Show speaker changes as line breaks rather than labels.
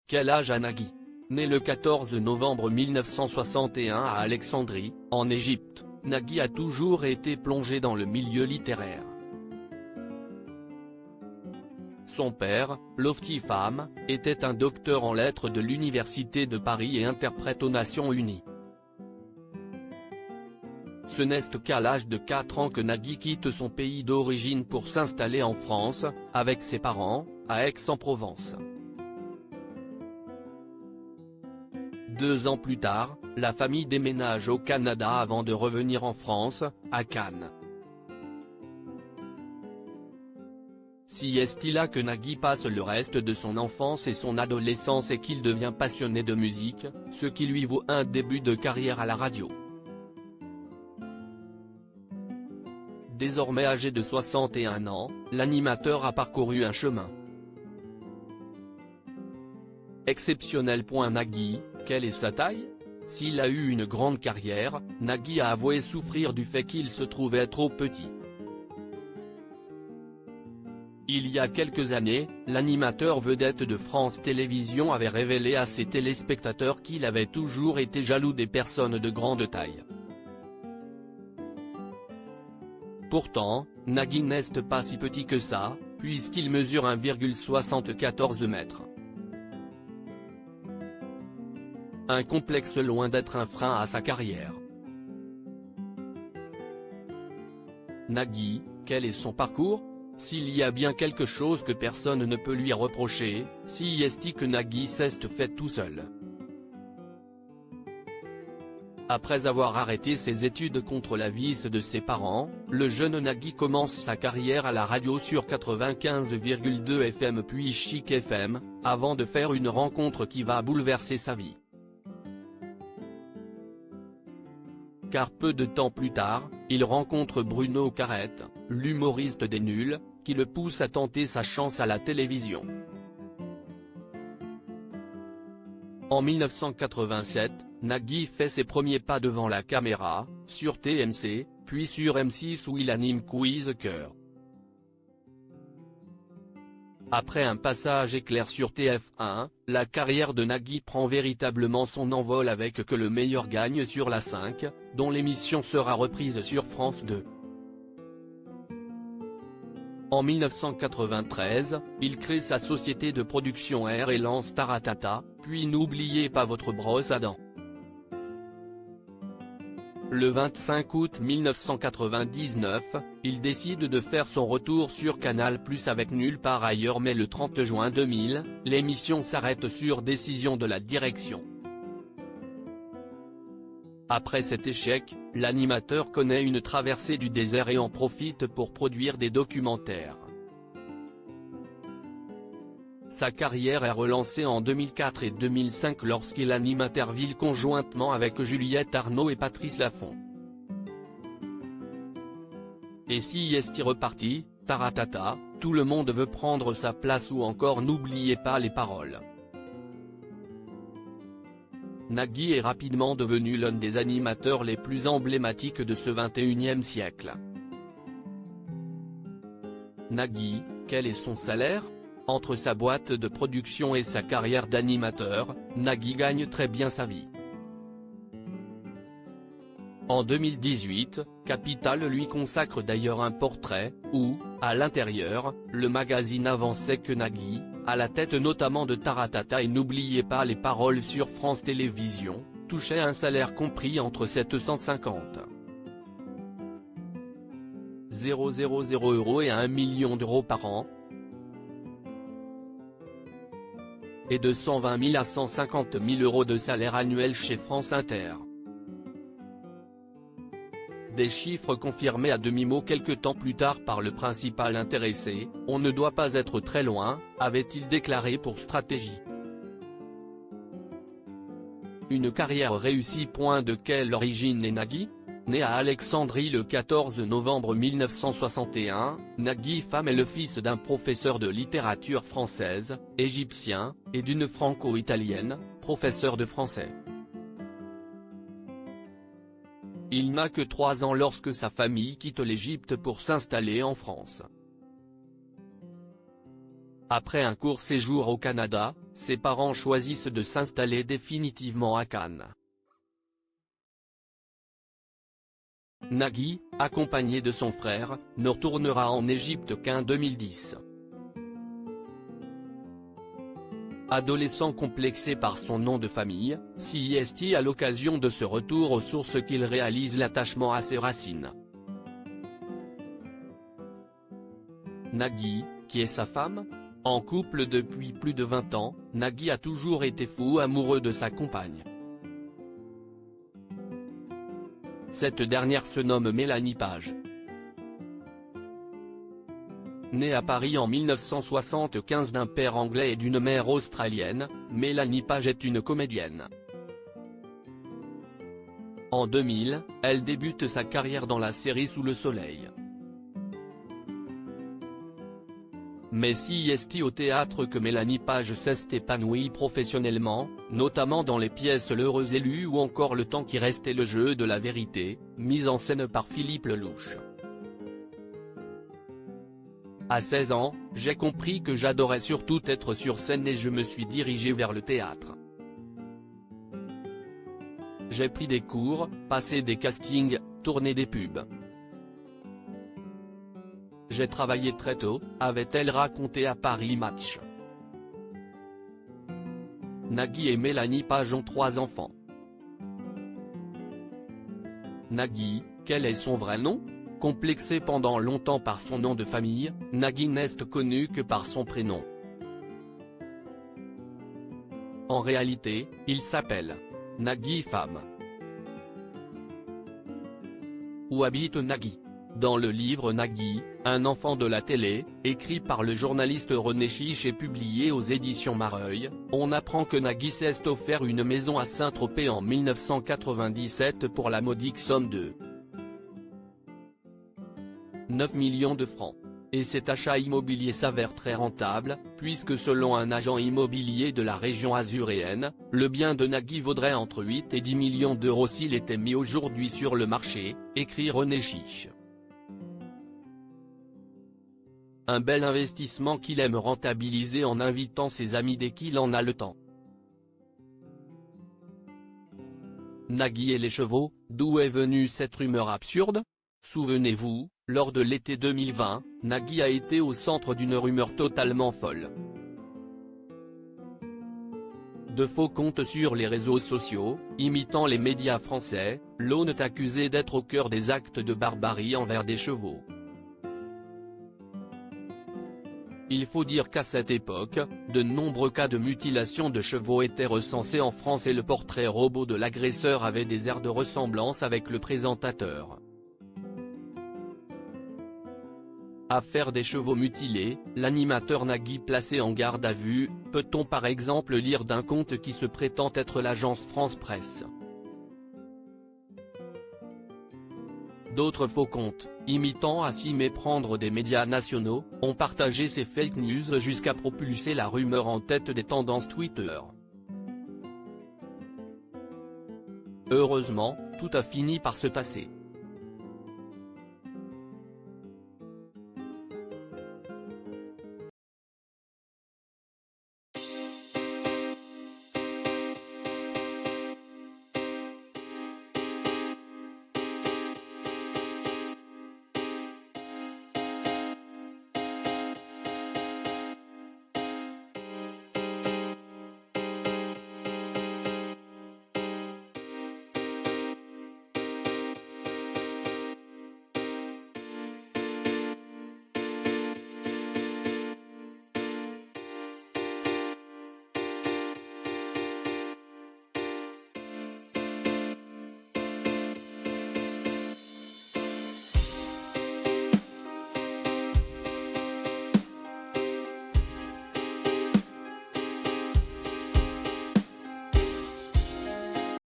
Quel âge a Nagui? Né le 14 novembre 1961 à Alexandrie, en Égypte, Nagui a toujours été plongé dans le milieu littéraire. Son père, Lotfi Fam, était un docteur en lettres de l'Université de Paris et interprète aux Nations Unies. Ce n'est qu'à l'âge de 4 ans que Nagui quitte son pays d'origine pour s'installer en France, avec ses parents, à Aix-en-Provence. 2 ans plus tard, la famille déménage au Canada avant de revenir en France, à Cannes. Si est là que Nagui passe le reste de son enfance et son adolescence et qu'il devient passionné de musique, ce qui lui vaut un début de carrière à la radio. Désormais âgé de 61 ans, l'animateur a parcouru un chemin exceptionnel. Nagui, quelle est sa taille? S'il a eu une grande carrière, Nagui a avoué souffrir du fait qu'il se trouvait trop petit. Il y a quelques années, l'animateur vedette de France Télévisions avait révélé à ses téléspectateurs qu'il avait toujours été jaloux des personnes de grande taille. Pourtant, Nagui n'est pas si petit que ça, puisqu'il mesure 1,74 m. Un complexe loin d'être un frein à sa carrière. Nagui, quel est son parcours? S'il y a bien quelque chose que personne ne peut lui reprocher, si est que Nagui s'est fait tout seul. Après avoir arrêté ses études contre l'avis de ses parents, le jeune Nagui commence sa carrière à la radio sur 95,2 FM puis Chic FM, avant de faire une rencontre qui va bouleverser sa vie. Car peu de temps plus tard, il rencontre Bruno Carrette, l'humoriste des Nuls, qui le pousse à tenter sa chance à la télévision. En 1987, Nagui fait ses premiers pas devant la caméra, sur TMC, puis sur M6 où il anime Quiz Cœur. Après un passage éclair sur TF1, la carrière de Nagui prend véritablement son envol avec Que le meilleur gagne sur la 5, dont l'émission sera reprise sur France 2. En 1993, il crée sa société de production R et lance Taratata, puis N'oubliez pas votre brosse à dents. Le 25 août 1999, il décide de faire son retour sur Canal+ avec Nulle part ailleurs mais le 30 juin 2000, l'émission s'arrête sur décision de la direction. Après cet échec, l'animateur connaît une traversée du désert et en profite pour produire des documentaires. Sa carrière est relancée en 2004 et 2005 lorsqu'il anime Interville conjointement avec Juliette Arnaud et Patrice Laffont. Et si est reparti, Taratata, Tout le monde veut prendre sa place ou encore N'oubliez pas les paroles. Nagui est rapidement devenu l'un des animateurs les plus emblématiques de ce XXIe siècle. Nagui, quel est son salaire? Entre sa boîte de production et sa carrière d'animateur, Nagui gagne très bien sa vie. En 2018, Capital lui consacre d'ailleurs un portrait, où, à l'intérieur, le magazine avançait que Nagui, à la tête notamment de Taratata et N'oubliez pas les paroles sur France Télévisions, touchait un salaire compris entre 750 000 € et 1 million d'euros par an, et de 120 000 à 150 000 € de salaire annuel chez France Inter. Des chiffres confirmés à demi-mot quelque temps plus tard par le principal intéressé, on ne doit pas être très loin, avait-il déclaré pour Stratégie. Une carrière réussie. De quelle origine est Nagui? Né à Alexandrie le 14 novembre 1961, Nagui Fam est le fils d'un professeur de littérature française, égyptien, et d'une franco-italienne, professeur de français. Il n'a que 3 ans lorsque sa famille quitte l'Égypte pour s'installer en France. Après un court séjour au Canada, ses parents choisissent de s'installer définitivement à Cannes. Nagui, accompagné de son frère, ne retournera en Égypte qu'en 2010. Adolescent complexé par son nom de famille, CIST a l'occasion de ce retour aux sources qu'il réalise l'attachement à ses racines. Nagui, qui est sa femme ? En couple depuis plus de 20 ans, Nagui a toujours été fou amoureux de sa compagne. Cette dernière se nomme Mélanie Page. Née à Paris en 1975 d'un père anglais et d'une mère australienne, Mélanie Page est une comédienne. En 2000, elle débute sa carrière dans la série Sous le soleil. Mais si est au théâtre que Mélanie Page s'est épanouie professionnellement, notamment dans les pièces L'Heureux élu ou encore Le temps qui reste et Le jeu de la vérité, mise en scène par Philippe Lelouch. À 16 ans, j'ai compris que j'adorais surtout être sur scène et je me suis dirigé vers le théâtre. J'ai pris des cours, passé des castings, tourné des pubs. J'ai travaillé très tôt, avait-elle raconté à Paris Match. Nagui et Mélanie Page ont 3 enfants. Nagui, quel est son vrai nom ? Complexé pendant longtemps par son nom de famille, Nagui n'est connu que par son prénom. En réalité, il s'appelle Nagui Femme. Où habite Nagui ? Dans le livre Nagui, un enfant de la télé, écrit par le journaliste René Chiche et publié aux éditions Mareuil, on apprend que Nagui s'est offert une maison à Saint-Tropez en 1997 pour la modique somme de 9 millions de francs. Et cet achat immobilier s'avère très rentable, puisque selon un agent immobilier de la région azuréenne, le bien de Nagui vaudrait entre 8 et 10 millions d'euros s'il était mis aujourd'hui sur le marché, écrit René Chiche. Un bel investissement qu'il aime rentabiliser en invitant ses amis dès qu'il en a le temps. Nagui et les chevaux, d'où est venue cette rumeur absurde ? Souvenez-vous, lors de l'été 2020, Nagui a été au centre d'une rumeur totalement folle. De faux comptes sur les réseaux sociaux, imitant les médias français, l'on est accusé d'être au cœur des actes de barbarie envers des chevaux. Il faut dire qu'à cette époque, de nombreux cas de mutilation de chevaux étaient recensés en France et le portrait robot de l'agresseur avait des airs de ressemblance avec le présentateur. Affaire des chevaux mutilés, l'animateur Nagui placé en garde à vue, peut-on par exemple lire d'un compte qui se prétend être l'agence France Presse. D'autres faux comptes, imitant à s'y méprendre des médias nationaux, ont partagé ces fake news jusqu'à propulser la rumeur en tête des tendances Twitter. Heureusement, tout a fini par se tasser.